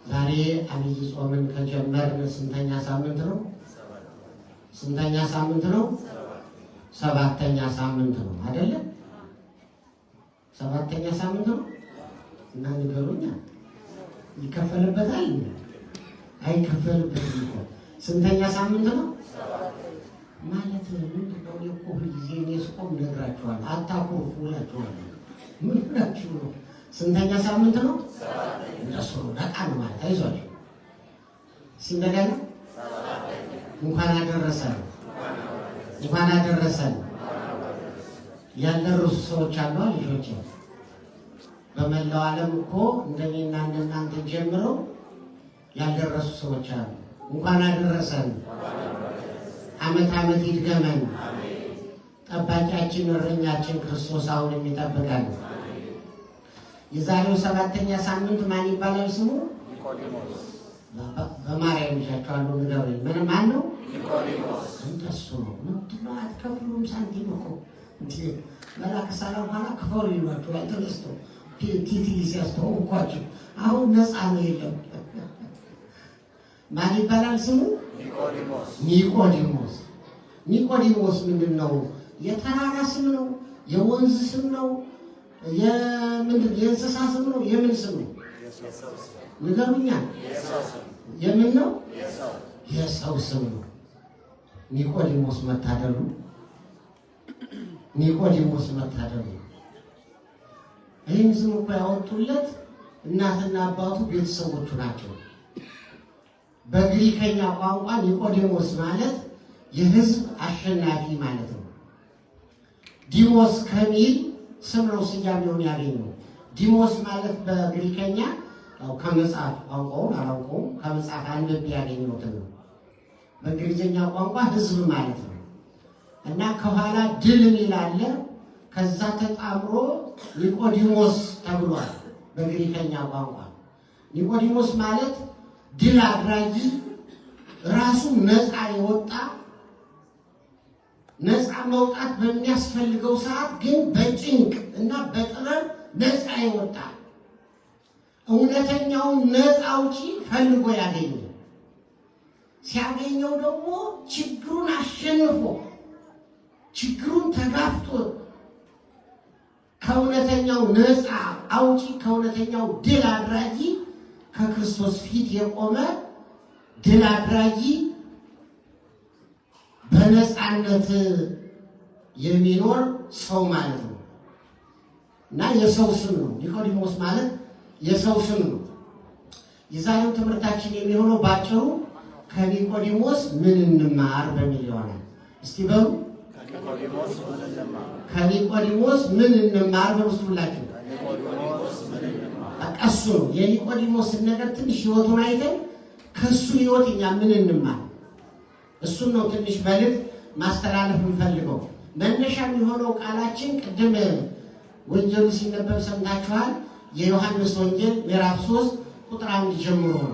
ዛሬ አብይ ጾምን ከጀመርን ስንተኛ ሳምንት ነው? ስንተኛ ሳምንት ነው? ሰባተኛ ሳምንት ነው አይደለ? ሰባተኛ ሳምንት ነው እና ንገሩኛ ይከፈልበታል አይከፈልበትም እኮ ስንተኛ ሳምንት ነው ማለት ምንድነው? የቆም ጊዜ ነው ነግራችኋል። አታኩርፉ እላችኋለሁ። ምን ናችሁ ነው? ስንተኛ ሳምንት ነው? እንደሱ ነው። ነቃ ነው ማለት አይዟችሁ። ሲንደገና እንኳን አደረሰን እንኳን አደረሰን። ያልደረሱ ሰዎች አሉ ልጆች በመላው ዓለም እኮ እንደኔና እንደናንተ ጀምረው ያልደረሱ ሰዎች አሉ። እንኳን አደረሰን። ዓመት ዓመት ይድገመን። ጠባቂያችን እረኛችን ክርስቶስ አሁንም ይጠብቃል። የዛሬው ሰባተኛ ሳምንት ማን ይባላል ስሙ? ኒቆዲሞስ። በማርያም ይሻቸዋለሁ ንገሩኝ። ምን ማን ነው? ኒቆዲሞስ። እንደሱ ነው። ምንድነው? አትከፍሉም ሳንቲም እኮ እንዴ! መላክ ሰላም ኋላ ክፈሉ ይሏቸዋል። ተነስቶ ቲቲ ሲያስተዋውቋቸው አሁን ነፃ ነው የለም። ማን ይባላል ስሙ? ኒቆዲሞስ። ኒቆዲሞስ። ኒቆዲሞስ ምንድነው? የተራራ ስም ነው? የወንዝ ስም ነው? የእንስሳ ስም ነው? የምን ስም ነው? ንገሩኛ። የምን ነው? የሰው ስም ነው። ኒቆዲሞስ መታደሉ ኒቆዲሞስ መታደሉ። ይህን ስም እኮ ያወጡለት እናትና አባቱ ቤተሰቦቹ ናቸው። በግሪከኛ ቋንቋ ኒቆዲሞስ ማለት የሕዝብ አሸናፊ ማለት ነው። ዲሞስ ከሚል ስም ነው ስያሜውን ያገኘው። ዲሞስ ማለት በግሪከኛ ከመጽሐፍ ቋንቋውን አላውቀውም፣ ከመጽሐፍ አንብቤ ያገኘሁት ነው። በእንግሊዝኛ ቋንቋ ሕዝብ ማለት ነው እና ከኋላ ድል የሚል አለ። ከዛ ተጣምሮ ኒቆዲሞስ ተብሏል በግሪከኛ ቋንቋ። ኒቆዲሞስ ማለት ድል አድራጊ፣ ራሱ ነፃ የወጣ፣ ነፃ መውጣት በሚያስፈልገው ሰዓት ግን በጭንቅ እና በጥበብ ነፃ የወጣ እውነተኛውን ነፃ አውጪ ፈልጎ ያገኘ፣ ሲያገኘው ደግሞ ችግሩን አሸንፎ ችግሩን ተጋፍጦ ከእውነተኛው ነፃ አውጪ ከእውነተኛው ድል አድራጊ ከክርስቶስ ፊት የቆመ ድል አድራጊ በነፃነት የሚኖር ሰው ማለት ነው እና የሰው ስም ነው። ኒቆዲሞስ ማለት የሰው ስም ነው። የዛሬው ትምህርታችን የሚሆነው ባጭሩ ከኒቆዲሞስ ምን እንማር በሚል ይሆናል። እስቲ በሉ ከኒቆዲሞስ ምን እንማር በውስጡላችሁ ቀሱ ነው። የኒቆዲሞስን ነገር ትንሽ ህይወቱን አይተን ከሱ ህይወት እኛ ምን እንማር እሱን ነው ትንሽ መልዕክት ማስተላለፍ የምፈልገው። መነሻ የሚሆነው ቃላችን ቅድም ወንጌሉ ሲነበብ ሰምታችኋል። የዮሐንስ ወንጌል ምዕራፍ 3 ቁጥር 1 ጀምሮ ነው።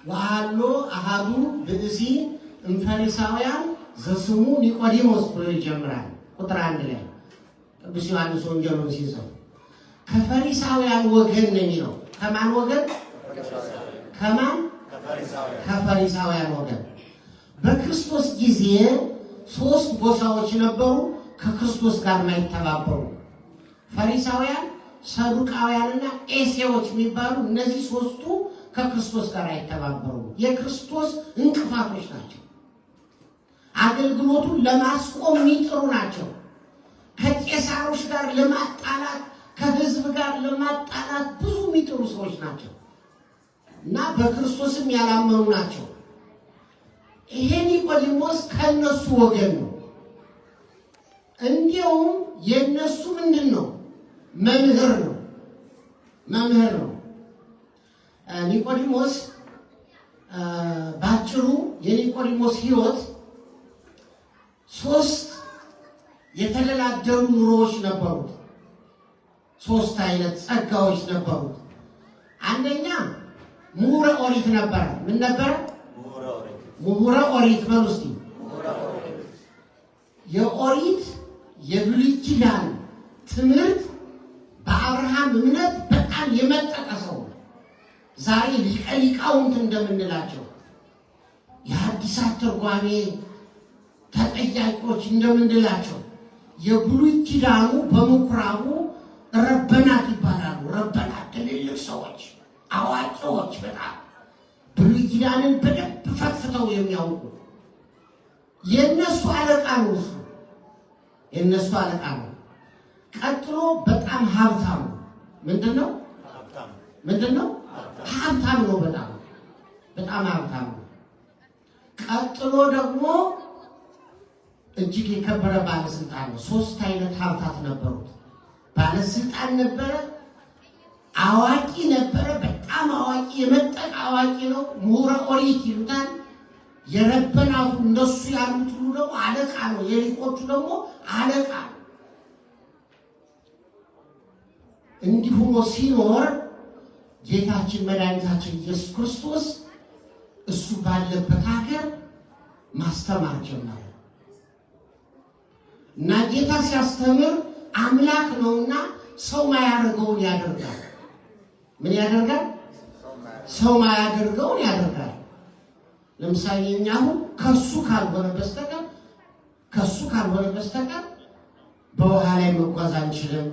ወአሎ አሃዱ ብእሲ እምፈሪሳውያን ዘስሙ ኒቆዲሞስ ብሎ ይጀምራል። ቁጥር 1 ላይ ቅዱስ ዮሐንስ ወንጌሉን ሲጽፍ ከፈሪሳውያን ወገን ነው የሚለው። ከማን ወገን? ከማን? ከፈሪሳውያን ወገን። በክርስቶስ ጊዜ 3 ጎሳዎች ነበሩ ከክርስቶስ ጋር የማይተባበሩ። ፈሪሳውያን፣ ሰዱቃውያንና ኤሴዎች የሚባሉ እነዚህ 3ቱ ከክርስቶስ ጋር አይተባበሩም። የክርስቶስ እንቅፋቶች ናቸው። አገልግሎቱን ለማስቆም የሚጥሩ ናቸው። ከቄሳሮች ጋር ለማጣላት፣ ከህዝብ ጋር ለማጣላት ብዙ የሚጥሩ ሰዎች ናቸው እና በክርስቶስም ያላመኑ ናቸው። ይሄ ኒቆዲሞስ ከነሱ ወገን ነው። እንዲያውም የነሱ ምንድን ነው? መምህር ነው። መምህር ነው ኒቆዲሞስ። ባጭሩ የኒቆዲሞስ ህይወት 3 የተደላደሉ ኑሮዎች ነበሩት። 3 አይነት ጸጋዎች ነበሩት። አንደኛ ምሁረ ኦሪት ነበረ። ምን ነበረ? ምሁረ ኦሪት በሉ እስቲ። የኦሪት የብሉይ ኪዳን ትምህርት በአብርሃም እምነት በጣም የመጠቀ ሰው ዛሬ ሊቃውንት እንደምንላቸው የሐዲሳት ትርጓሜ ተጠያቂዎች እንደምንላቸው የብሉይ ኪዳኑ በምኩራቡ ረበናት ይባላሉ። ረበናት ትልልቅ ሰዎች፣ አዋቂዎች፣ በጣም ብሉይ ኪዳንን በደንብ ፈትፍተው የሚያውቁ የእነሱ አለቃ ነው እሱ። የእነሱ አለቃ ነው። ቀጥሎ በጣም ሀብታም ነው። ምንድነው? ሀብታም ነው። በጣም ሀብታም ነው። ቀጥሎ ደግሞ እጅግ የከበረ ባለስልጣን ነው። 3 አይነት ሀብታት ነበሩት። ባለስልጣን ነበረ፣ አዋቂ ነበረ፣ በጣም አዋቂ፣ የመጠቅ አዋቂ ነው። ምሁረ ኦሪት ይሉታል። የረበናቱ እንደሱ ያሉት ሁሉ ደግሞ አለቃ ነው። የሊቆቹ ደግሞ አለቃ ነው። እንዲሁ ሲኖር ጌታችን መድኃኒታችን ኢየሱስ ክርስቶስ እሱ ባለበት ሀገር ማስተማር ጀመረ እና ጌታ ሲያስተምር አምላክ ነውና ሰው ማያደርገውን ያደርጋል። ምን ያደርጋል? ሰው ማያደርገውን ያደርጋል። ለምሳሌ እኛው ከሱ ካልሆነ በስተቀር በውሃ ላይ መጓዝ አንችልም።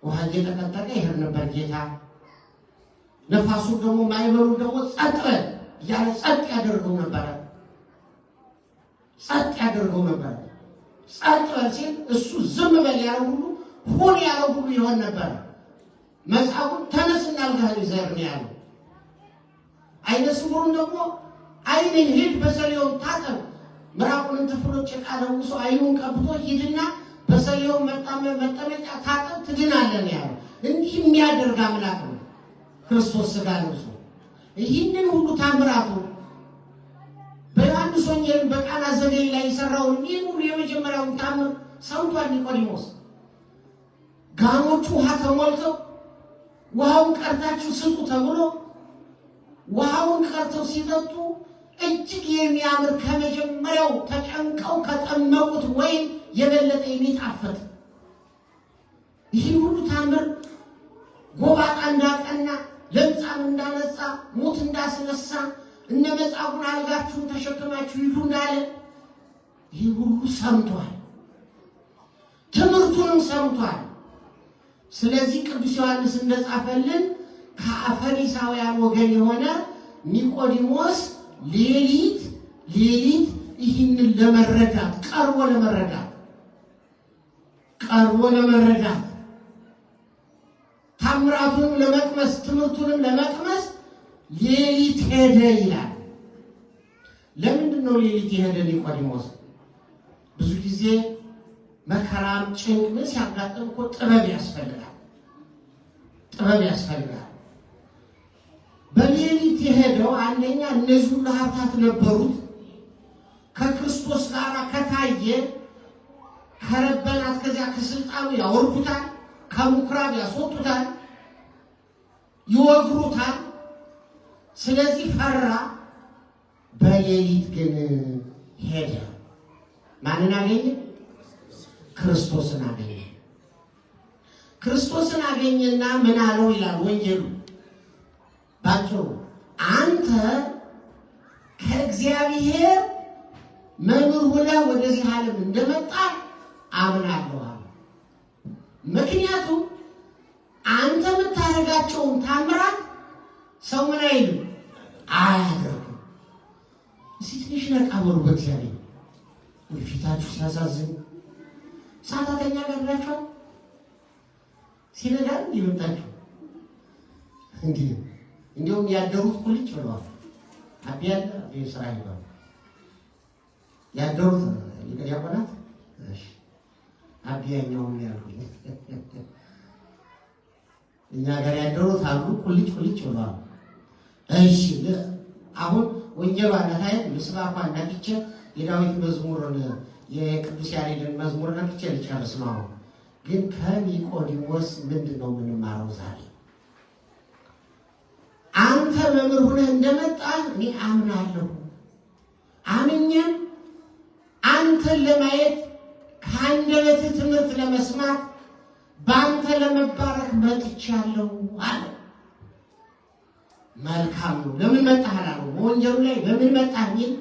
ውሃ እየተቀጠቀ ይሄድ ነበር ጌታ። ነፋሱ ደግሞ ማይበሉ ደግሞ ጸጥ ያለ ጸጥ ያደርገው ነበር። ጸጥ ሲል እሱ ዝም በል ያለው ሁሉ ሁን ያለው ሁሉ ይሆን ነበር። መጽሐፉን ተነስና አልጋህን ይዘህ ነው ያለው። አይነ ስውሩን ደግሞ አይንን ሂድ በሰሊሆም ታጠብ፣ ምራቁን ትፍሎ ጭቃ ለውሶ አይኑን ቀብቶ ሂድና በሰሊሆም መጠመቂያ ታጠብ ትድናለህ ያለው። እንዲህ የሚያደርግ አምላክ ነው ክርስቶስ ሥጋ ለብሶ። ይህንን ሁሉ ታምራቱ በዮሐንስ ወንጌል በቃና ዘገሊላ የሰራውን ይህን ሁሉ የመጀመሪያውን ታምር ሰምቷል ኒቆዲሞስ። ጋኖቹ ውሃ ተሞልተው ውሃውን ቀርታችሁ ስጡ ተብሎ ውሃውን ቀርተው ሲጠጡ እጅግ የሚያምር ከመጀመሪያው ተጨንቀው ከጠመቁት ወይም የበለጠ የሚጣፍጥ ይህ ሁሉ ታምር ጎባጣ እንዳቀና፣ ለምጻም እንዳነጻ፣ ሙት እንዳስነሳ፣ እነ መጻጉዕን አልጋችሁን ተሸክማችሁ ሂዱ እንዳለ ይህ ሁሉ ሰምቷል። ትምህርቱንም ሰምቷል። ስለዚህ ቅዱስ ዮሐንስ እንደጻፈልን ከፈሪሳውያን ወገን የሆነ ኒቆዲሞስ ሌሊት ይህንን ለመረዳት ቀርቦ ለመረዳት ታምራቱንም ለመቅመስ ትምህርቱንም ለመቅመስ ሌሊት ሄደ ይላል። ለምንድን ነው ሌሊት የሄደ ኒቆዲሞስ? ብዙ ጊዜ መከራም ጭንቅ ሲያጋጥም እኮ ጥበብ ያስፈልጋል። በሌሊት የሄደው አንደኛ እነዚህ ሁሉ ሀብታት ነበሩት። ከክርስቶስ ጋር ከታየ ከረበናት ከዚያ ከስልጣኑ ያወርዱታል፣ ከምኩራብ ያስወጡታል፣ ይወግሩታል። ስለዚህ ፈራ። በሌሊት ግን ሄደ። ማንን አገኘ? ክርስቶስን አገኘ። ክርስቶስን አገኘና ምን አለው ይላል ወንጌሉ ባጭሩ፣ አንተ ከእግዚአብሔር መምህር ሆነህ ወደዚህ ዓለም እንደመጣ አምናለሁ። ምክንያቱም አንተ የምታደርጋቸውን ታምራት ሰው ምን አይልም አያደርግም። እስኪ ትንሽ ነቃ በሉ በእግዚአብሔር። ፊታችሁ ሲያሳዝን ሰዓታተኛ ገድላችኋል ሲነጋር ይመጣችሁ እንዲሁም ያደሩት ቁልጭ ብለዋል። አብያለ ስራ ይባል ያደሩት ሊቀዲያቆናት አብያኛውን ያልኩኝ እኛ ጋር ያደሩት አሉ ቁልጭ ብለዋል። እሺ አሁን ወንጌሉ አናታይ ምስባኳ እናትቼ የዳዊት መዝሙርን የቅዱስ ያሬድን መዝሙር ነክቼ ልጨርስ ነው። ግን ከኒቆዲሞስ ምንድነው የምንማረው ዛሬ? አንተ መምህር ሆነህ እንደመጣ እኔ አምናለሁ። አምኜም አንተን ለማየት ከአንደበትህ ትምህርት ለመስማት በአንተ ለመባረክ መጥቻለሁ አለ። መልካም ነው። ለምን መጣህ አላለው። በወንጀሉ ላይ ለምን መጣህ የሚል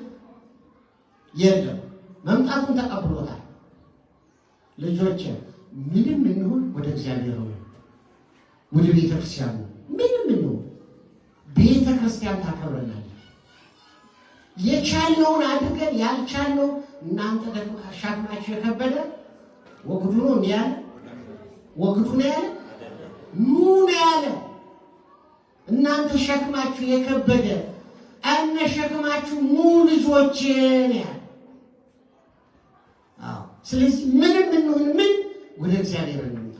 የለም። መምጣቱን ተቀብሎታል። ልጆች ምንም እንሁን ወደ እግዚአብሔር ነው፣ ወደ ቤተክርስቲያን ነው። ምንም እንሁን ቤተክርስቲያን ታከብረናለች። የቻልነውን አድርገን ያልቻልነው እናንተ ደግሞ ሸክማችሁ የከበደ ወግዱ ነው ያለ፣ ወግዱ ነው ያለ፣ ኑ ነው ያለ። እናንተ ሸክማችሁ የከበደ እነ ሸክማችሁ ኑ ልጆቼ ነው ያለ። ስለዚህ ምንም እንሁን ምን ወደ እግዚአብሔር እንምጣ፣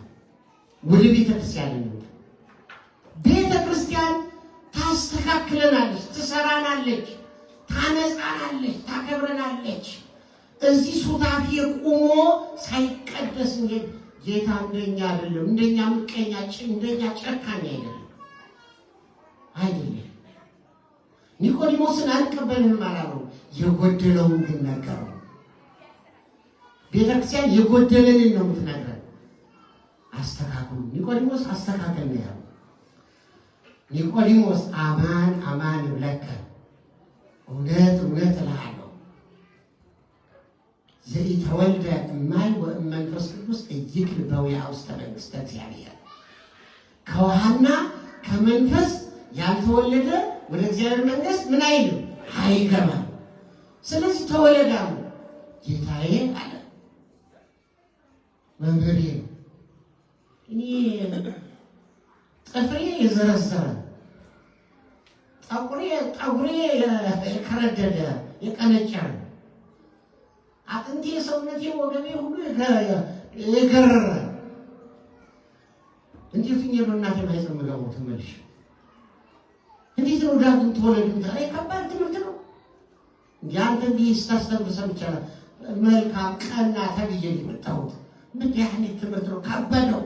ወደ ቤተክርስቲያን እንምጣ። ቤተክርስቲያን ታስተካክለናለች፣ ትሰራናለች፣ ታነጻናለች፣ ታከብረናለች። እዚህ ሱታፊ ቆሞ ሳይቀደስ እንዴት ጌታ እንደኛ አይደለም፣ እንደኛ ምቀኛ፣ እንደኛ ጨካኝ አይደለም። ኒቆዲሞስን አልቀበልህም አላለው፣ የጎደለውን ግን ነገረው። ቤተክርስቲያን የጎደለልን ነው የምትነግረን። አስተካክሉ ኒቆዲሞስ አስተካከል ነው ያለው። ኒቆዲሞስ አማን አማን እብለከ እውነት እውነት እልሃለሁ ዘኢተወልደ እማይ ወእመንፈስ ቅዱስ ኢይክል በውያ ውስተ መንግሥተ እግዚአብሔር። ከውሃና ከመንፈስ ያልተወለደ ወደ እግዚአብሔር መንግሥት ምን አይልም አይገባም። ስለዚህ ተወለዳሉ። ጌታዬ አለ መምህሬ እኔ ጥፍሬ የዘረዘረ ጠጉሬ የከረደደ የቀነጨረ አጥንቴ ሰውነቴ ወገቤ ሁሉ የገረረ እንዴት ነው እናቴ ማይዘም ገባው ተመልሽ እንዴት ነው ዳግም ተወለድን? ዛሬ ከባድ ትምህርት ነው። ያንተ ቢስታስተምር ሰምቻለሁ። መልካም ቀና ተብዬ ሊመጣሁት ምን ያህል ትምህርት ነው ከበደው።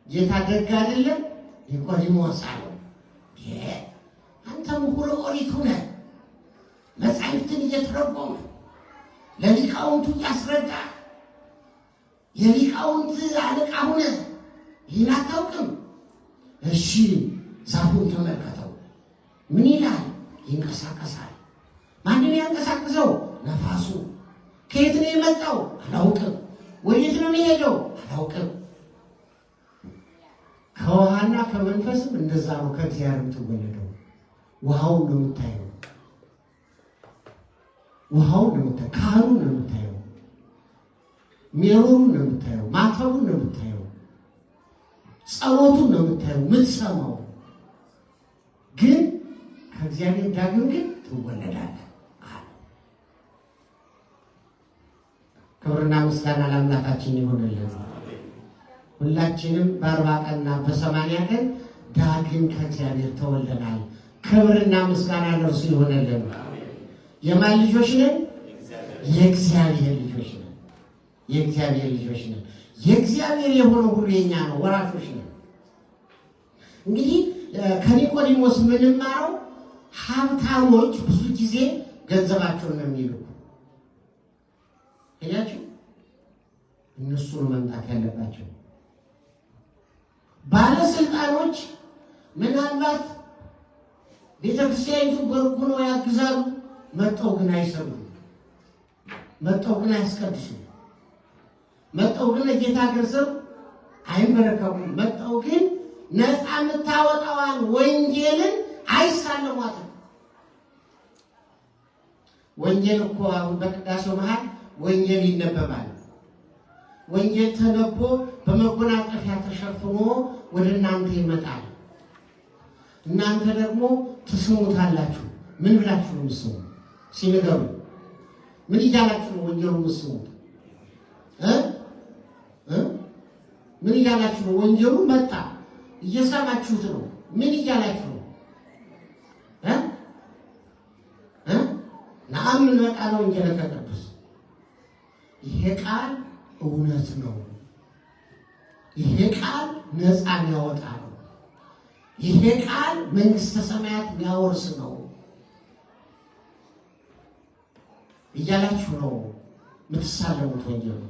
ጌታ ደግ አይደለም? ኒቆዲሞስ አለው አንተ ምሁረ ኦሪት ሁነህ መጻሕፍትን እየተረጎመ ለሊቃውንቱ እያስረዳ የሊቃውንት አለቃ ሁነህ ይህን አታውቅም? እሺ ዛፉን ተመልከተው ምን ይላል? ይንቀሳቀሳል። ማንን ያንቀሳቅሰው? ነፋሱ። ከየት ነው የመጣው? አላውቅም። ወዴት ነው የሚሄደው? አላውቅም። ከውሃና ከመንፈስም እንደዛ ነው። ከእግዚአብሔር የምትወለደው ውሃውን ነው የምታየው፣ ውሃውን ነው የምታየው፣ ካህኑን ነው የምታየው፣ ሜሮኑን ነው የምታየው፣ ማተቡን ነው የምታየው፣ ጸሎቱን ነው የምታየው፣ የምትሰማው። ግን ከእግዚአብሔር ዳግም ግን ትወለዳለህ። ክብርና ምስጋና ለአምላካችን ይሁንልን። ሁላችንም በ40 ቀንና በ80 ቀን ዳግም ከእግዚአብሔር ተወልደናል። ክብርና ምስጋና ለእርሱ ይሁንልን። የማን ልጆች ነን? የእግዚአብሔር ልጆች ነን። የእግዚአብሔር ልጆች ነን። የእግዚአብሔር የሆነው ሁሉ የኛ ነው፣ ወራሾች ነን። እንግዲህ ከኒቆዲሞስ ምንማረው ሀብታሞች ብዙ ጊዜ ገንዘባቸውን ነው የሚልኩ። እያችሁ እነሱ ነው መምጣት ያለባቸው። ባለስልጣኖች ምናልባት ቤተክርስቲያኒቱ በርጉ ነው ያግዛሉ፣ መጠው ግን አይሰሩም፣ መጠው ግን አያስቀድሱም፣ መጠው ግን ለጌታ ገንዘብ አይመረከቡም፣ መጠው ግን ነፃ የምታወጣዋን ወንጌልን አይሳለሟትም። ወንጌል እኮ አሁን በቅዳሴው መሃል ወንጌል ይነበባል። ወንጌል ተነቦ በመጎናጸፊያ ተሸፍኖ ወደ እናንተ ይመጣል። እናንተ ደግሞ ትስሙታላችሁ። ምን ብላችሁ ነው የምትስሙ? ሲነገሩ ምን እያላችሁ ነው ወንጌሉን የምትስሙት? ምን እያላችሁ ነው? ወንጌሉ መጣ እየሰማችሁት ነው። ምን እያላችሁ ነው? ነአምን በቃለ ወንጌለ ቅዱስ። ይሄ ቃል እውነት ነው። ይሄ ቃል ነፃ የሚያወጣ ነው። ይሄ ቃል መንግስተ ሰማያት የሚያወርስ ነው እያላችሁ ነው የምትሳለሙት ወንጌሉ።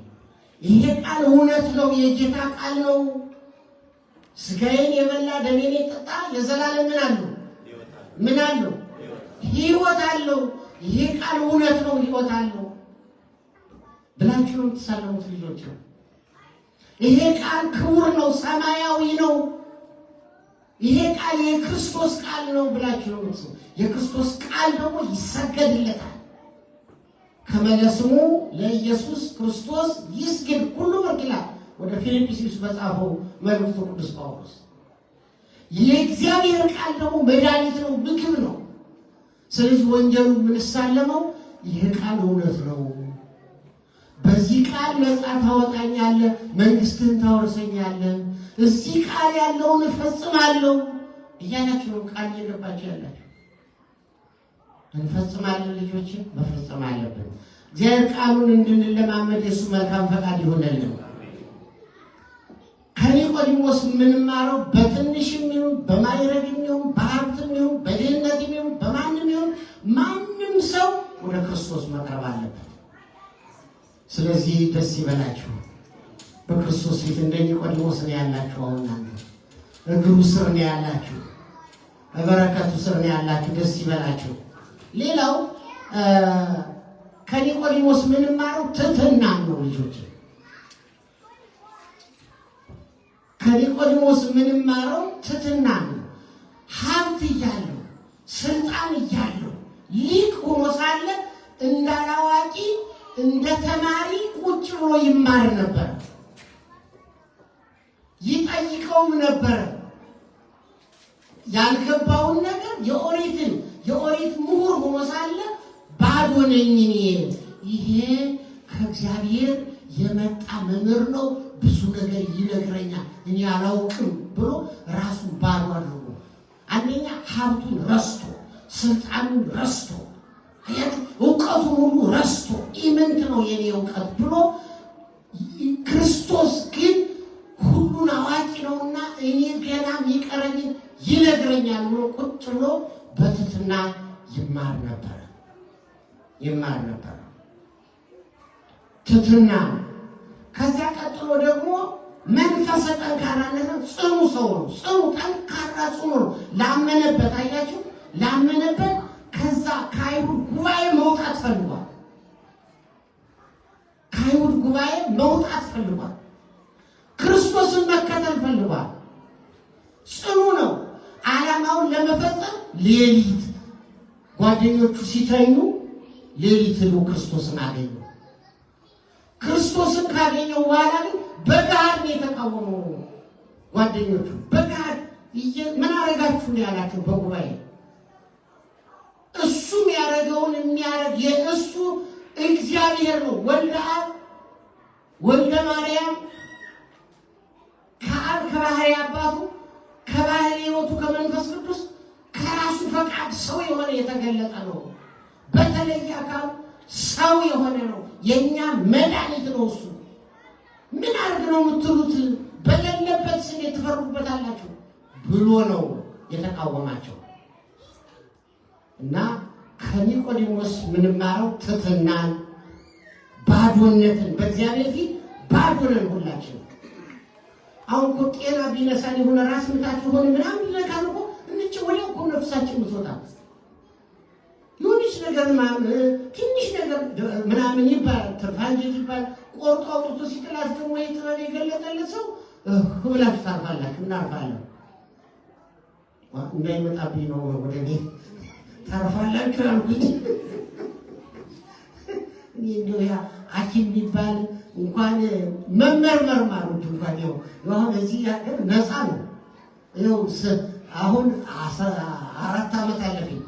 ይሄ ቃል እውነት ነው፣ የጌታ ቃል ነው። ስጋዬን የበላ ደሜን የጠጣ የዘላለም ምን አለው? ምን አለው? ሕይወት አለው። ይሄ ቃል እውነት ነው፣ ሕይወት አለው ብላችሁ ነው የምትሳለሙት ልጆች። ይሄ ቃል ክቡር ነው፣ ሰማያዊ ነው። ይሄ ቃል የክርስቶስ ቃል ነው ብላችሁ ነው የምትሰሙት። የክርስቶስ ቃል ደግሞ ይሰገድለታል። ከመለስሙ ለኢየሱስ ክርስቶስ ይስገድ ሁሉ ወርቅላል ወደ ፊልጵስዩስ በጻፈው መልእክቱ ቅዱስ ጳውሎስ። የእግዚአብሔር ቃል ደግሞ መድኃኒት ነው፣ ምግብ ነው። ስለዚህ ወንጌሉ የምንሳለመው ይሄ ቃል እውነት ነው፣ በዚህ ቃል ነፃ ታወጣኛለህ፣ መንግስትህን ታወርሰኛለህ፣ እዚህ ቃል ያለውን እፈጽማለሁ እያላችሁ ነው ቃል እየገባችሁ ያላችሁ። እንፈጽማለን ልጆች፣ መፈጸም አለብን። እግዚአብሔር ቃሉን እንድንለማመድ የእሱ መልካም ፈቃድ ይሆነልን። ከኒቆዲሞስ የምንማረው በትንሽም ይሁን በማይረግም ይሁን በሀብትም ይሁን በድህነትም ይሁን በማንም ይሁን ማንም ሰው ወደ ክርስቶስ መቅረብ አለበት። ስለዚህ ደስ ይበላችሁ። በክርስቶስ ፊት እንደ ኒቆዲሞስ ነው ያላችሁ። አሁን እናንተ እግሩ ስር ነው ያላችሁ፣ በበረከቱ ስር ነው ያላችሁ። ደስ ይበላችሁ። ሌላው ከኒቆዲሞስ የምንማረው ትህትና ነው ልጆች። ከኒቆዲሞስ የምንማረው ትህትና ነው። ሀብት እያለው ስልጣን እያለው ሊቅ ሆኖ ሳለ እንዳላዋቂ እንደ ተማሪ ቁጭ ብሎ ይማር ነበር፣ ይጠይቀውም ነበር። ያልገባውን ነገር የኦሪት ምሁር ሆኖ ሳለ ባዶ ነኝ እኔ፣ ይሄ ከእግዚአብሔር የመጣ መምህር ነው፣ ብዙ ነገር ይነግረኛል፣ እኔ አላውቅም ብሎ ራሱን ባዶ አድርጎ አንደኛ ሀብቱን ረስቶ ስልጣኑን ረስቶ እውቀቱን ሁሉ ረስቶ ኢምንት ነው የኔ እውቀት ብሎ ክርስቶስ ግን ሁሉን አዋቂ ነውና እኔ ገናም ይቀረኝ ይነግረኛል ብሎ ቁጭ ብሎ በትህትና ይማር ነበር። ትህትና። ከዚያ ቀጥሎ ደግሞ መንፈሰ ጠንካራነት ነው። ጽኑ ሰው ነው። ጽኑ ጠንካራ ጽኑ ነው። ላመነበት አያችሁ፣ ላመነበት ከዛ ከአይሁድ ጉባኤ መውጣት ፈልጓል። ከአይሁድ ጉባኤ መውጣት ፈልጓል። ክርስቶስን መከተል ፈልጓል። ጽኑ ነው። ዓላማውን ለመፈጸም ሌሊት ጓደኞቹ ሲተኙ ሌሊት ሄዶ ክርስቶስን አገኙ። ክርስቶስን ካገኘው በኋላ ግን በጋር ነው የተቃወመው። ጓደኞቹ በጋር ምን አረጋችሁ ነው ያላቸው በጉባኤ። እሱም ያረገውን የሚያረግ የእሱ እግዚአብሔር ነው። ወልደ አብ ወልደ ማርያም ከአብ ከባህሪ አባቱ ከባህሪ ሕይወቱ ከመንፈስ ቅዱስ ከራሱ ፈቃድ ሰው የሆነ የተገለጠ ነው። በተለየ አካል ሰው የሆነ ነው። የኛ መድኃኒት ነው እሱ። ምን አርግ ነው የምትሉት? በሌለበት ስም ትፈርዱበታላችሁ ብሎ ነው የተቃወማቸው። እና ከኒቆዲሞስ ምንማረው ትህትናን፣ ባዶነትን። በእግዚአብሔር ፊት ባዶ ነን ሁላችን። አሁን እኮ ጤና ቢነሳን የሆነ ራስ ምታት የሆነ ምናምን ይነካል እኮ እንጭ ወዲያው እኮ ነፍሳችን ምትወጣ የሆነች ነገር ትንሽ ነገር ምናምን ይባላል፣ ትርፋንጀት ይባላል። ቆርጦ አውጥቶ ሲጥላት ደግሞ የጥበብ የገለጠለት ሰው ብላችሁ ታርፋላችሁ። እናርፋለን እንዳይመጣብኝ ነው ወደ እኔ ታርፋላችሁ ያልኩት። እኔ እንደው ያ ሐኪም ቢባል እንኳን መመርመር ማለት እንኳን ይኸው አሁን እዚህ ያገር ነፃ ነው። ይኸው አሁን 4 ዓመት አለፈኝ።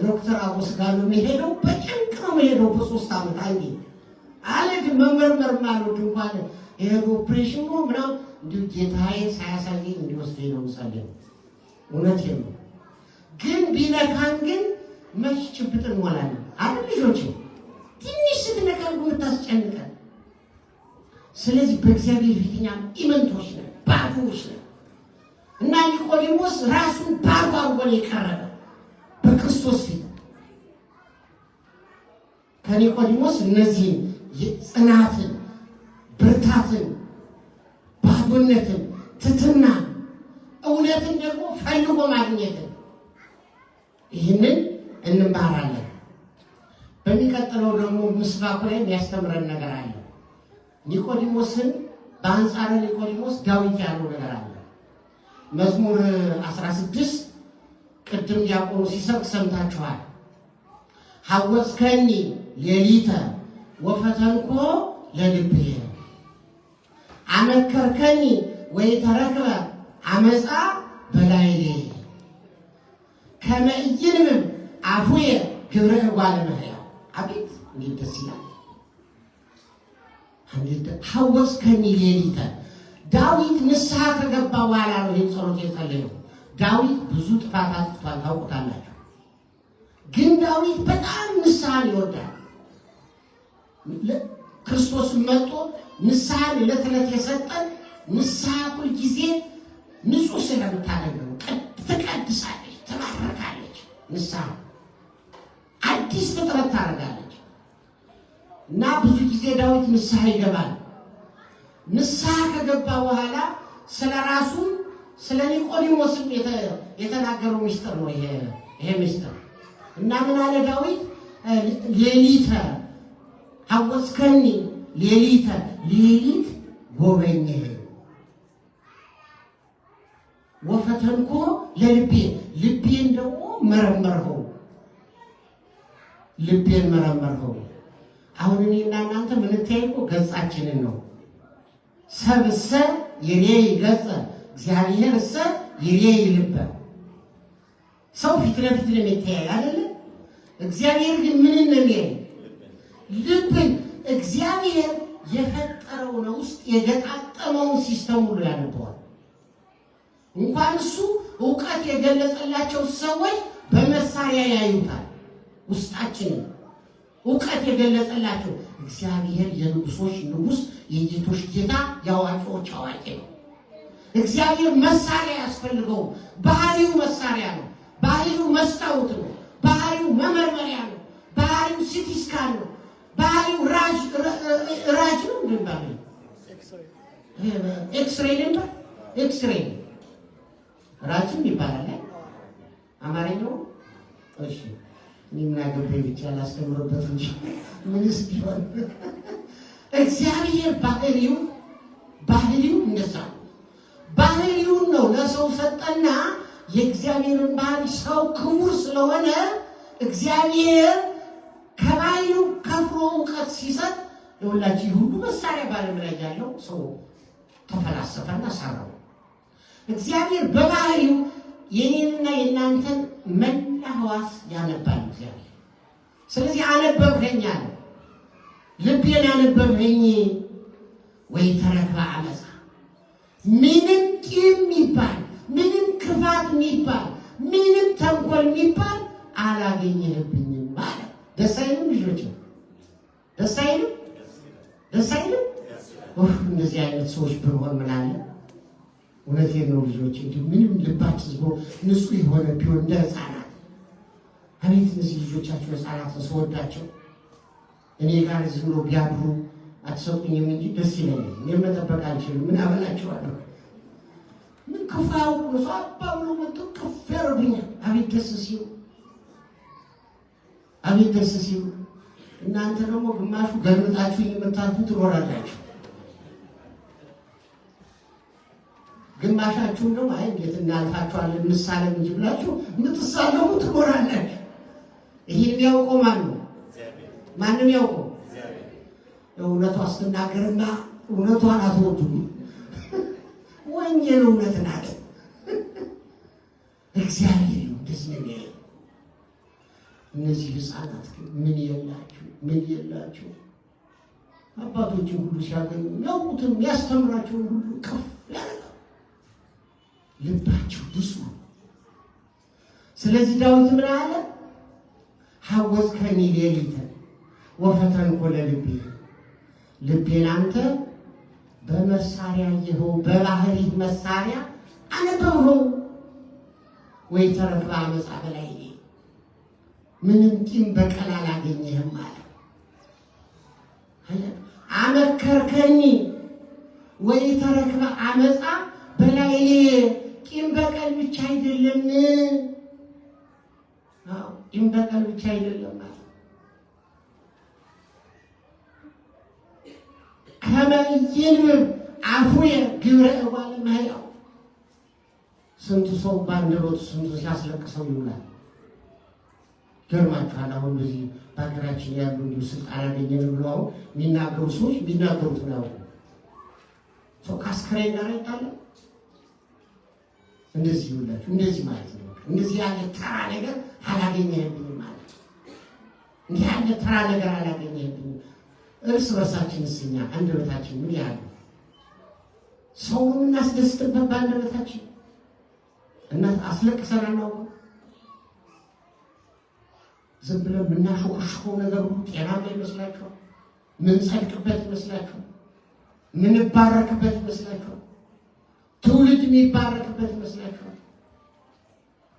ዶክተር አጎስ ጋር ነው የሚሄደው። በጭንቅ ነው የሚሄደው። በ3 ዓመት አንዴ አለድ መመርመር ማለት እንኳን ይሄ ኦፕሬሽን ነው ምናምን እንዲሁ ጌታዬ ሳያሳየኝ እንዲወስደኝ ነው የምጸልየው። እውነቴን ነው። ግን ቢነካን ግን መች ጭብጥ እንሞላለን አይደል ልጆች? ትንሽ ስትነካን የምታስጨንቀን። ስለዚህ በእግዚአብሔር ፊት እኛም ኢምንቶች ነን፣ ባዶዎች ነን። እና ኒቆዲሞስ ራሱን ባዶ አድርጎ ነው የቀረበ በክርስቶስ ፊት። ከኒቆዲሞስ እነዚህን ጽናትን፣ ብርታትን፣ ባዶነትን፣ ትህትናን፣ እውነትን ደግሞ ፈልጎ ማግኘትን ይህንን እንማራለን። በሚቀጥለው ደግሞ ምስባኩ ላይ የሚያስተምረን ነገር አለ። ኒቆዲሞስን በአንጻረ ኒቆዲሞስ ዳዊት ያለው ነገር አለ። መዝሙር 16 ቅድም ዲያቆኑ ሲሰብክ ሰምታችኋል። ሐወስከኒ ሌሊተ ወፈተንኮ ለልቤ አመከርከኒ ወይተረክበ አመፃ በላይሌ ከመ ኢይንብብ አፉየ ግብረ እጓለ እመሕያው። አቤት እንዴት ደስ ይላል! ሐወስከኒ ሌሊተ ዳዊት ንስሐ ከገባ በኋላ ነው ይህን ጸሎት የጸለየው። ዳዊት ብዙ ጥፋት አጥፍቷል፣ ታውቁታላችሁ። ግን ዳዊት በጣም ንስሐን ይወዳል። ክርስቶስን መጥቶ ንስሐን ዕለት ዕለት የሰጠን ንስሐ ሁልጊዜ ንጹሕ ስለምታደርገው ትቀድሳለች፣ ትባረካለች። ንስሐ አዲስ ፍጥረት ታደርጋለች እና ብዙ ጊዜ ዳዊት ንስሐ ይገባል። ንስሐ ከገባ በኋላ ስለ ራሱ ስለ ኒቆዲሞስም የተናገረው ሚስጥር ነው ይሄ ሚስጥር። እና ምን አለ ዳዊት? ሌሊተ ሐወስከኒ ሌሊተ ሌሊት ጎበኘህ ወፈተንኮ ለልቤ ልቤን ደግሞ መረመርኸው። ልቤን መረመርኸው። አሁን እኔና እናንተ ምንታየው ገጻችንን ነው። ሰብእሰ ይሬይ ገጸ እግዚአብሔርሰ ይሬይ ልበ። ሰው ፊት ለፊት ነው የሚታየው አይደል? እግዚአብሔር ግን ምን ነው የሚያየው? ልብን። እግዚአብሔር የፈጠረውን ውስጥ የገጣጠመውን ሲስተም ሁሉ ያነበዋል። እንኳን እሱ ዕውቀት የገለጸላቸው ሰዎች በመሳሪያ ያዩታል። ውስጣችንን ዕውቀት የገለጸላቸው እግዚአብሔር የንጉሶች ንጉስ የጌቶች ጌታ የአዋቂዎች አዋቂ ነው። እግዚአብሔር መሳሪያ ያስፈልገው። ባህሪው መሳሪያ ነው። ባህሪው መስታወት ነው። ባህሪው መመርመሪያ ነው። ባህሪው ሲቲ ስካን ነው። ባህሪው ራጅ ነው። እንደባለ ኤክስሬይ ነው። ኤክስሬይ ራጅም ይባላል አማርኛው። እሺ ምናገበኝ ብቻ ላስተምርበት እንጂ ምንስ ቢሆን እግዚአብሔር ባህሪው እንደዛ ነው። ባህሪውን ነው ለሰው ሰጠና የእግዚአብሔርን ባህሪ ሰው ክቡር ስለሆነ እግዚአብሔር ከባህሪው ከፍሮ ዕውቀት ሲሰጥ የሁላችሁ ሁሉ መሳሪያ ባለም ላይ ያለው ሰው ተፈላሰፈና ሰራው። እግዚአብሔር በባህሪው የኔንና የናንተን መላ ሕዋስ ያነባል እግዚአብሔር። ስለዚህ አነበብከኝ አለ። ልቤን አነበብከኝ ወይ ተረክበ አመፃ። ምንም ቂም የሚባል ምንም ክፋት የሚባል ምንም ተንኮል የሚባል አላገኘህብኝም ማለት። ደስ አይልም ልጆች? ደስ አይልም? ደስ አይልም? እንደዚህ አይነት ሰዎች ብንሆን ምን አለ? እውነቴን ነው ልጆች። እንዲሁ ምንም ልባችን ዝቦ ንጹህ የሆነ ቢሆን እንደ ሕፃናት። አቤት እነዚህ ልጆቻችሁ ሕፃናት ስወዳቸው እኔ ጋር ዝም ብሎ ቢያድሩ አትሰጡኝም እንጂ ደስ ይለኛል። እኔም መጠበቅ አልችልም። ምን አበላቸዋለሁ? ምን ክፉ ያውቁ ነው። አባብሎ መጥቶ ከፍ ያደርጉኛል። አቤት ደስ ሲሉ፣ አቤት ደስ ሲሉ። እናንተ ደግሞ ግማሹ ገልብጣችሁ የምታልፉ ትኖራላችሁ። ግማሻችሁ ደግሞ አይ እንዴት እናልፋችኋለን እንሳለም እንጂ ብላችሁ የምትሳለሙ ትኖራላችሁ። ይሄን ያውቀው ማን ነው? ማንም ያውቀው። እውነቷ ስትናገርና እውነቷን አትወዱም። ወንጌል እውነት ናት። እግዚአብሔር እንደዚህ ነው የሚያየው። እነዚህ ሕፃናት ምን የላችሁ አባቶችን ሁሉ ሲያገኙ ያውቁትን ያስተምራቸውን ሁሉ ከፍ ያደርጋል። ልባቸው ብዙ ነው። ስለዚህ ዳዊት ምን አለ? ሐወስከኒ ሌሊተ ወፈተንኮ ለልቤ። ልቤን አንተ በመሳሪያ ይኸው በባህሪ መሳሪያ አነበብኸው ወይ ተረክበ አመፃ በላይ ምንም ቂም በቀል አላገኘህም አለ። አመከርከኒ ወይ ተረክበ አመፃ በላይ ቂም በቀል ብቻ አይደለም። ይንበቀል ብቻ አይደለም ማለት ከመይን አፉየ ግብረ እጓለ እመሕያው ስንቱ ሰው ባንደበቱ ስንቱ ሲያስለቅሰው ይውላል። ገርማችኋል። አሁን በዚህ በሀገራችን ያሉ እንዲሁ ስልጣን ያገኘን ብለው የሚናገሩ ሰዎች ቢናገሩት ነው ሰው ከአስከሬን ጋር አይጣለም። እንደዚህ ይውላችሁ እንደዚህ ማለት ነው። እንደዚህ ያለ ተራ ነገር አላገኘህብኝም ማለት እንዲህ ያለ ተራ ነገር አላገኘህብኝም። እርስ በርሳችን እስኛ አንደበታችን ምን ያህል ሰውን እናስደስትበት በአንደበታችን እና አስለቅሰን አናውቅም። ዝም ብለን የምናሾክሽከው ነገር ሁሉ ጤናማ ይመስላችኋል? ምንጸድቅበት ይመስላችኋል? ምንባረክበት ይመስላችኋል? ትውልድ የሚባረክበት ይመስላችኋል?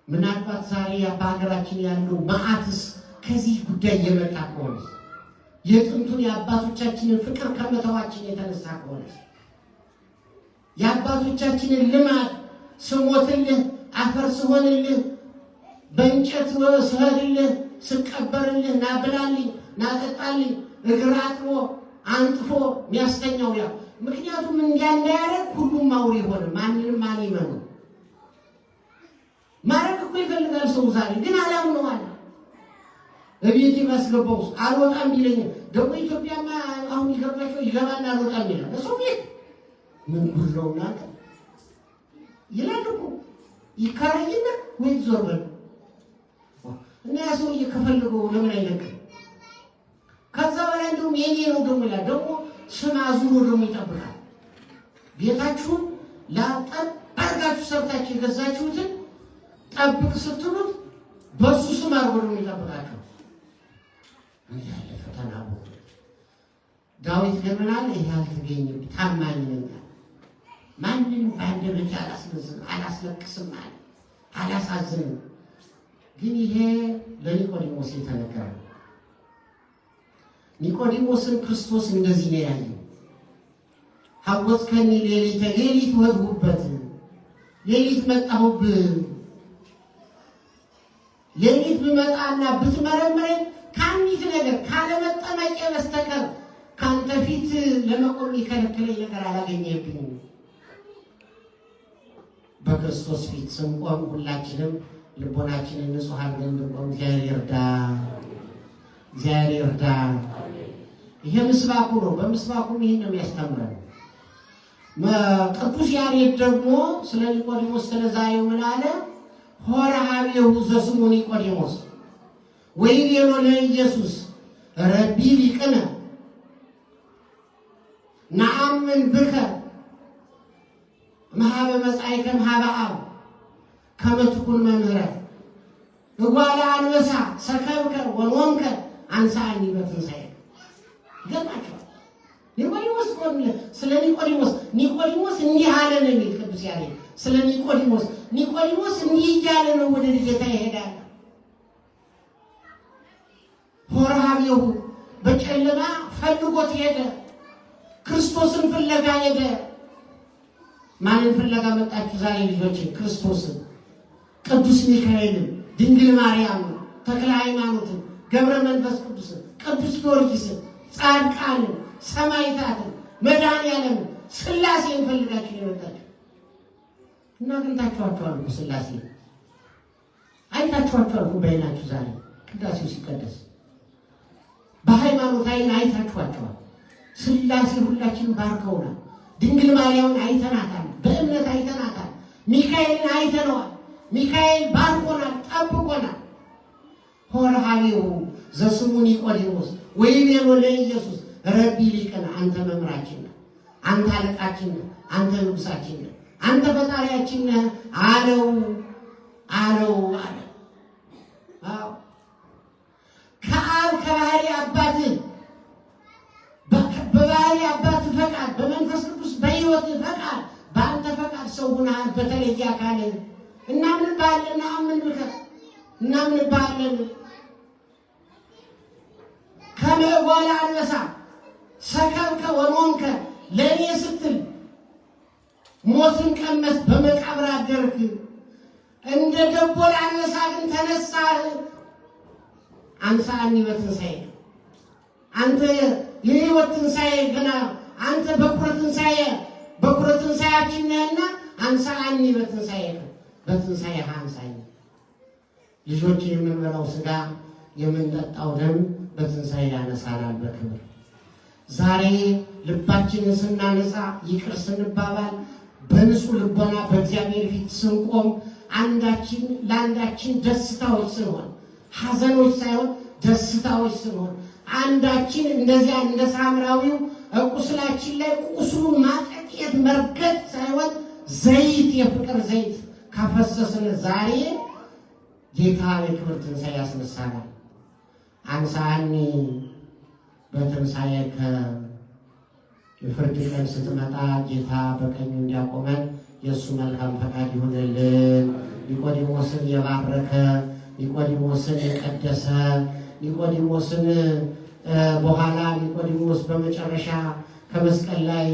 ምናልባት ዛሬ በሀገራችን ያለው መዓትስ ከዚህ ጉዳይ የመጣ ከሆነ የጥንቱን የአባቶቻችንን ፍቅር ከመተዋችን የተነሳ ከሆነ የአባቶቻችንን ልማድ ስሞትልህ አፈር ስሆንልህ በእንጨት ስሄድልህ ስቀበርልህ ናብላልኝ ናጠጣልኝ እግር አጥቦ አንጥፎ የሚያስተኛው ያ ምክንያቱም እንዲያንዳያረግ ሁሉም አውሬ ሆነ። ማንንም ማን ይመኑ ማረግ እኮ ይፈልጋል ሰው ዛሬ ግን አላምነዋል። እቤት ይመስገበው አልወጣም ይለኝ ደግሞ ኢትዮጵያማ አሁን ይገባቸው ይገባና አልወጣም ይላል። እሱ ቤት ምን ጉድለውና ይላል እኮ ይከራይና ወይ ዞር በል እና ያሰው እየከፈልገው ለምን አይለቅም? ከዛ በላይ እንደውም የኔ ነው ደግሞ ይላል። ደግሞ ስም አዙሮ ደግሞ ይጠብቃል። ቤታችሁን ላጠብ አርጋችሁ ሰርታችሁ የገዛችሁትን ጠብቅ ስትሉት በሱ ስም አርጎ ነው የሚጠብቃቸው። እንዲህ ያለ ፈተና ዳዊት ገምናል ይሄ አልተገኘም ታማኝ ነኝ ማንንም ባንደበቴ አላስለቅስም አለ አላሳዝንም። ግን ይሄ ለኒቆዲሞስ የተነገረ ነው። ኒቆዲሞስን ክርስቶስ እንደዚህ ነው ያለው። ሐወጽከኒ ሌሊተ ሌሊት ወድሁበት ሌሊት መጣሁብህ ሌሊት ብመጣና ብትመረምረኝ ከአንዲት ነገር ካለመጠመቄ በስተቀር ከአንተ ፊት ለመቆም የከለከለኝ ነገር አላገኘህብኝም። በክርስቶስ ፊት ስንቆም ሁላችንም ልቦናችንን ንጹህ አድርገን እንድንቆም እግዚአብሔር ይርዳን። እግዚአብሔር ይርዳን። ይሄ ምስባኩ ነው። በምስባኩም ይሄን ነው የሚያስተምረን። ቅዱስ ያሬድ ደግሞ ስለ ኒቆዲሞስ ስለዛሬው ምን አለ? ሆረ ኀቤሁ ዘስሙ ኒቆዲሞስ ወይቤሎ ለኢየሱስ ረቢ ሊቅነ ነአምን ብከ መሀበ መጻእከ መሀበ አብ ከመ ትኩን መምህረ እጓለ አንበሳ ሰከብከ ወኖምከ አንሳኒ በትንሣኤ። ይገርማችኋል። ኒቆዲሞስ ስለ ኒቆዲሞስ እንዲህ አለ ነው የሚል ቅዱስ ያሬድ ስለ ኒቆዲሞስ እንዲህ እያለ ነው ወደ ጌታ ይሄዳል። ሆረ ኀቤሁ በጨለማ ፈልጎት ሄደ። ክርስቶስን ፍለጋ ሄደ። ማንን ፍለጋ መጣችሁ ዛሬ ልጆች? ክርስቶስን፣ ቅዱስ ሚካኤልን፣ ድንግል ማርያምን፣ ተክለ ሃይማኖትን፣ ገብረ መንፈስ ቅዱስን፣ ቅዱስ ጊዮርጊስን፣ ጻድቃንን፣ ሰማዕታትን፣ መድኃኒዓለምን ሥላሴን ፈልጋችሁ የመጣችሁ እና አግኝታችኋቸዋል። ሥላሴ አይታችኋቸዋል። በዓይናችሁ ዛሬ ቅዳሴው ሲቀደስ በሃይማኖት ዓይን አይታችኋቸዋል። ሥላሴ ሁላችንን ባርከውናል። ድንግል ማርያምን አይተናታል፣ በእምነት አይተናታል። ሚካኤልን አይተነዋል። ሚካኤል ባርኮናል፣ ጠብቆናል። ሆረ ኀቤሁ ዘስሙ ኒቆዲሞስ ወይቤሎ ለኢየሱስ ረቢ ሊቅነ አንተ መምህራችን ነህ፣ አንተ አለቃችን ነህ፣ አንተ ንጉሳችን ነህ፣ አንተ ፈጣሪያችን ነህ አለው አለ። ከአብ ከባህሪ አባት በባህሪ አባት ፈቃድ በመንፈስ ቅዱስ በሕይወት ፈቃድ በአንተ ፈቃድ ሰው ሆነሃል። በተለየ አካል እናምንብሃለን። እናምንብሃለን። ከመ እጓለ አንበሳ ሰከብከ ወኖምከ ለእኔ ስትል ሞትን ቀመስ በመቃብር አደርክ። እንደ ደቦል አንበሳ ግን ተነሳህ። አንሳኒ በትንሣኤ አንተ የሕይወት ትንሣኤ ገና አንተ በኩረ ትንሣኤያችን ነህና አንሳኒ በትንሣኤ በትንሣኤ አንሳኝ። ልጆች የምንበላው ሥጋ የምንጠጣው ደም በትንሣኤ ያነሳናል በክብር። ዛሬ ልባችንን ስናነጻ ይቅር ስንባባል በንጹህ ልቦና በእግዚአብሔር ፊት ስንቆም አንዳችን ለአንዳችን ደስታዎች ስንሆን ሐዘኖች ሳይሆን ደስታዎች ስንሆን አንዳችን እንደዚያ እንደ ሳምራዊው ቁስላችን ላይ ቁስሉን ማጠቅየት መርገጥ ሳይሆን ዘይት የፍቅር ዘይት ካፈሰስን ዛሬ ጌታ የክብር ትንሣኤ ያስነሳናል። አንሳኒ በትንሣኤከ የፍርድ ቀን ስትመጣ ጌታ በቀኙ እንዲያቆመን የእሱ መልካም ፈቃድ ይሁንልን። ኒቆዲሞስን የባረከ ኒቆዲሞስን የቀደሰ ኒቆዲሞስን በኋላ ኒቆዲሞስ በመጨረሻ ከመስቀል ላይ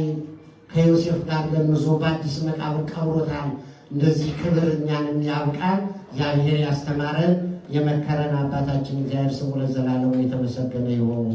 ከዮሴፍ ጋር ገንዞ በአዲስ መቃብር ቀብሮታል። እንደዚህ ክብር እኛንም ያብቃን። እግዚአብሔር ያስተማረን የመከረን አባታችን እግዚአብሔር ስሙ ለዘላለሙ የተመሰገነ ይሁን።